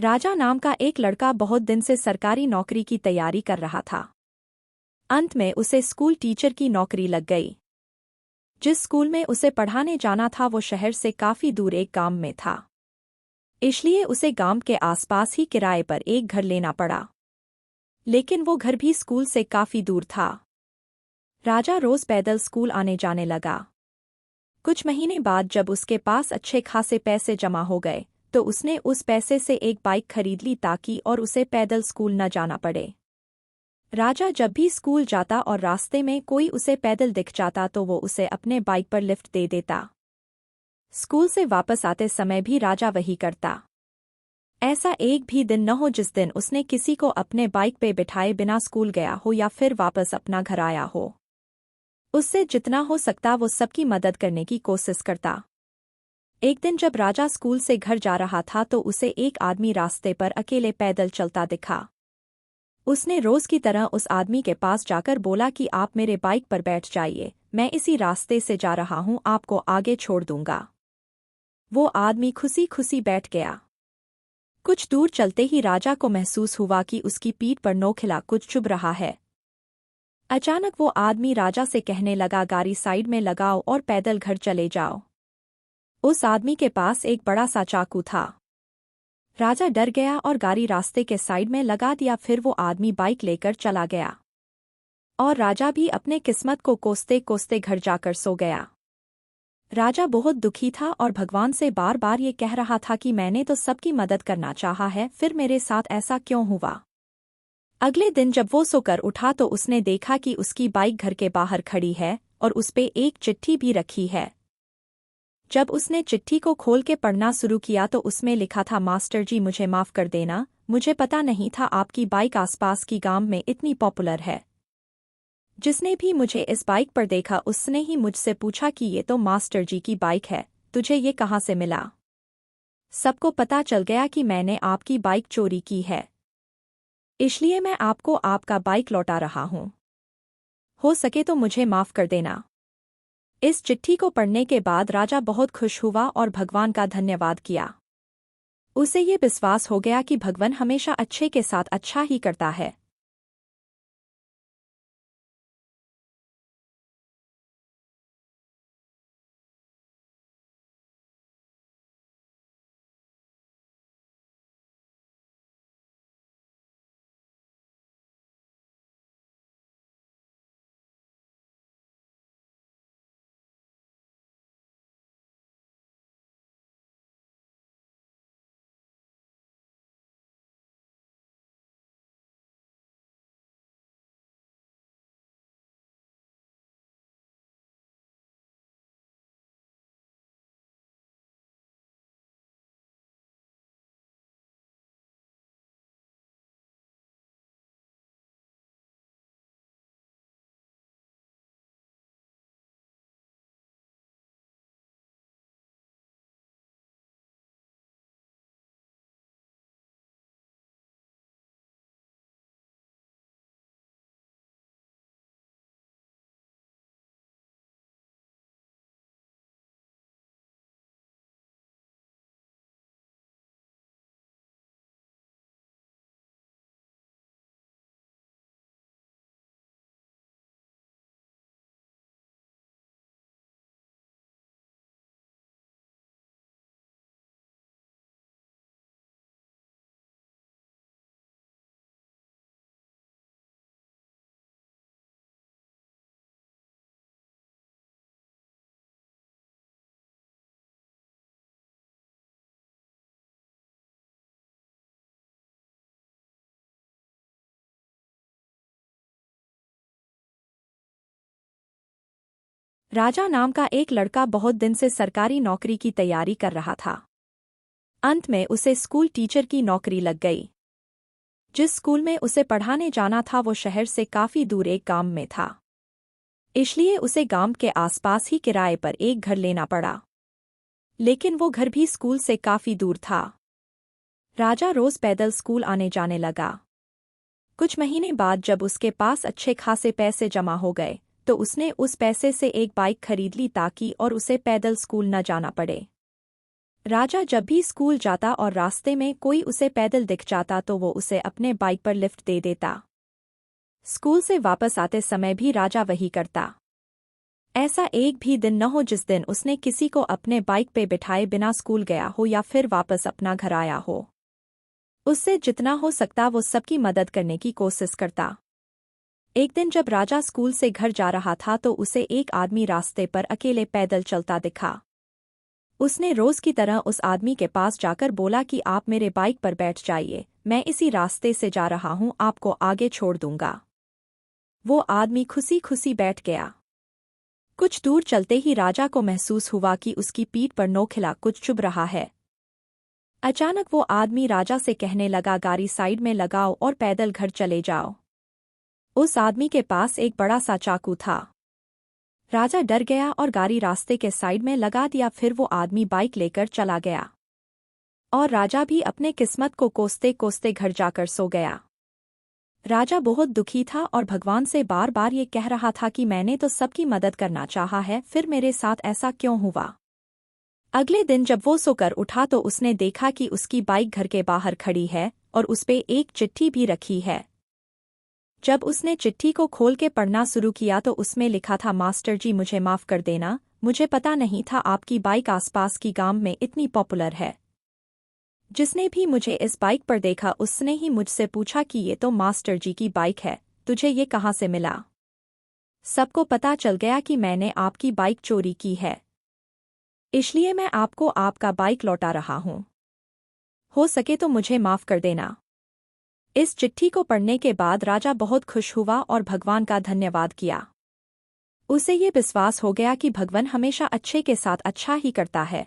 राजा नाम का एक लड़का बहुत दिन से सरकारी नौकरी की तैयारी कर रहा था। अंत में उसे स्कूल टीचर की नौकरी लग गई। जिस स्कूल में उसे पढ़ाने जाना था वो शहर से काफी दूर एक गांव में था, इसलिए उसे गांव के आसपास ही किराए पर एक घर लेना पड़ा। लेकिन वो घर भी स्कूल से काफी दूर था। राजा रोज पैदल स्कूल आने जाने लगा। कुछ महीने बाद जब उसके पास अच्छे खासे पैसे जमा हो गए तो उसने उस पैसे से एक बाइक खरीद ली ताकि और उसे पैदल स्कूल न जाना पड़े। राजा जब भी स्कूल जाता और रास्ते में कोई उसे पैदल दिख जाता तो वो उसे अपने बाइक पर लिफ्ट दे देता। स्कूल से वापस आते समय भी राजा वही करता। ऐसा एक भी दिन न हो जिस दिन उसने किसी को अपने बाइक पे बिठाए बिना स्कूल गया हो या फिर वापस अपना घर आया हो। उससे जितना हो सकता वो सबकी मदद करने की कोशिश करता। एक दिन जब राजा स्कूल से घर जा रहा था तो उसे एक आदमी रास्ते पर अकेले पैदल चलता दिखा। उसने रोज की तरह उस आदमी के पास जाकर बोला कि आप मेरे बाइक पर बैठ जाइए, मैं इसी रास्ते से जा रहा हूं, आपको आगे छोड़ दूंगा। वो आदमी खुशी खुशी बैठ गया। कुछ दूर चलते ही राजा को महसूस हुआ कि उसकी पीठ पर नोखिला कुछ चुभ रहा है। अचानक वो आदमी राजा से कहने लगा, गाड़ी साइड में लगाओ और पैदल घर चले जाओ। उस आदमी के पास एक बड़ा सा चाकू था। राजा डर गया और गाड़ी रास्ते के साइड में लगा दिया। फिर वो आदमी बाइक लेकर चला गया और राजा भी अपने किस्मत को कोसते कोसते घर जाकर सो गया। राजा बहुत दुखी था और भगवान से बार बार ये कह रहा था कि मैंने तो सबकी मदद करना चाहा है, फिर मेरे साथ ऐसा क्यों हुआ। अगले दिन जब वो सोकर उठा तो उसने देखा कि उसकी बाइक घर के बाहर खड़ी है और उसपे एक चिट्ठी भी रखी है। जब उसने चिट्ठी को खोल के पढ़ना शुरू किया तो उसमें लिखा था, मास्टर जी मुझे माफ कर देना, मुझे पता नहीं था आपकी बाइक आसपास की गांव में इतनी पॉपुलर है। जिसने भी मुझे इस बाइक पर देखा उसने ही मुझसे पूछा कि ये तो मास्टर जी की बाइक है, तुझे ये कहाँ से मिला। सबको पता चल गया कि मैंने आपकी बाइक चोरी की है, इसलिए मैं आपको आपका बाइक लौटा रहा हूँ। हो सके तो मुझे माफ कर देना। इस चिट्ठी को पढ़ने के बाद राजा बहुत खुश हुआ और भगवान का धन्यवाद किया। उसे ये विश्वास हो गया कि भगवान हमेशा अच्छे के साथ अच्छा ही करता है। राजा नाम का एक लड़का बहुत दिन से सरकारी नौकरी की तैयारी कर रहा था। अंत में उसे स्कूल टीचर की नौकरी लग गई। जिस स्कूल में उसे पढ़ाने जाना था वो शहर से काफी दूर एक गांव में था, इसलिए उसे गांव के आसपास ही किराए पर एक घर लेना पड़ा। लेकिन वो घर भी स्कूल से काफी दूर था। राजा रोज पैदल स्कूल आने जाने लगा। कुछ महीने बाद जब उसके पास अच्छे खासे पैसे जमा हो गए तो उसने उस पैसे से एक बाइक खरीद ली ताकि और उसे पैदल स्कूल न जाना पड़े। राजा जब भी स्कूल जाता और रास्ते में कोई उसे पैदल दिख जाता तो वो उसे अपने बाइक पर लिफ्ट दे देता। स्कूल से वापस आते समय भी राजा वही करता। ऐसा एक भी दिन न हो जिस दिन उसने किसी को अपने बाइक पे बिठाए बिना स्कूल गया हो या फिर वापस अपना घर आया हो। उससे जितना हो सकता वो सबकी मदद करने की कोशिश करता। एक दिन जब राजा स्कूल से घर जा रहा था तो उसे एक आदमी रास्ते पर अकेले पैदल चलता दिखा। उसने रोज की तरह उस आदमी के पास जाकर बोला कि आप मेरे बाइक पर बैठ जाइए, मैं इसी रास्ते से जा रहा हूं, आपको आगे छोड़ दूंगा। वो आदमी खुशी खुशी बैठ गया। कुछ दूर चलते ही राजा को महसूस हुआ कि उसकी पीठ पर नोखिला कुछ चुभ रहा है। अचानक वो आदमी राजा से कहने लगा, गाड़ी साइड में लगाओ और पैदल घर चले जाओ। उस आदमी के पास एक बड़ा सा चाकू था। राजा डर गया और गाड़ी रास्ते के साइड में लगा दिया। फिर वो आदमी बाइक लेकर चला गया और राजा भी अपने किस्मत को कोसते कोसते घर जाकर सो गया। राजा बहुत दुखी था और भगवान से बार बार ये कह रहा था कि मैंने तो सबकी मदद करना चाहा है, फिर मेरे साथ ऐसा क्यों हुआ। अगले दिन जब वो सोकर उठा तो उसने देखा कि उसकी बाइक घर के बाहर खड़ी है और उसपे एक चिट्ठी भी रखी है। जब उसने चिट्ठी को खोल के पढ़ना शुरू किया तो उसमें लिखा था, मास्टर जी मुझे माफ़ कर देना, मुझे पता नहीं था आपकी बाइक आसपास की गांव में इतनी पॉपुलर है। जिसने भी मुझे इस बाइक पर देखा उसने ही मुझसे पूछा कि ये तो मास्टर जी की बाइक है, तुझे ये कहाँ से मिला। सबको पता चल गया कि मैंने आपकी बाइक चोरी की है, इसलिए मैं आपको आपका बाइक लौटा रहा हूँ। हो सके तो मुझे माफ़ कर देना। इस चिट्ठी को पढ़ने के बाद राजा बहुत खुश हुआ और भगवान का धन्यवाद किया। उसे ये विश्वास हो गया कि भगवान हमेशा अच्छे के साथ अच्छा ही करता है।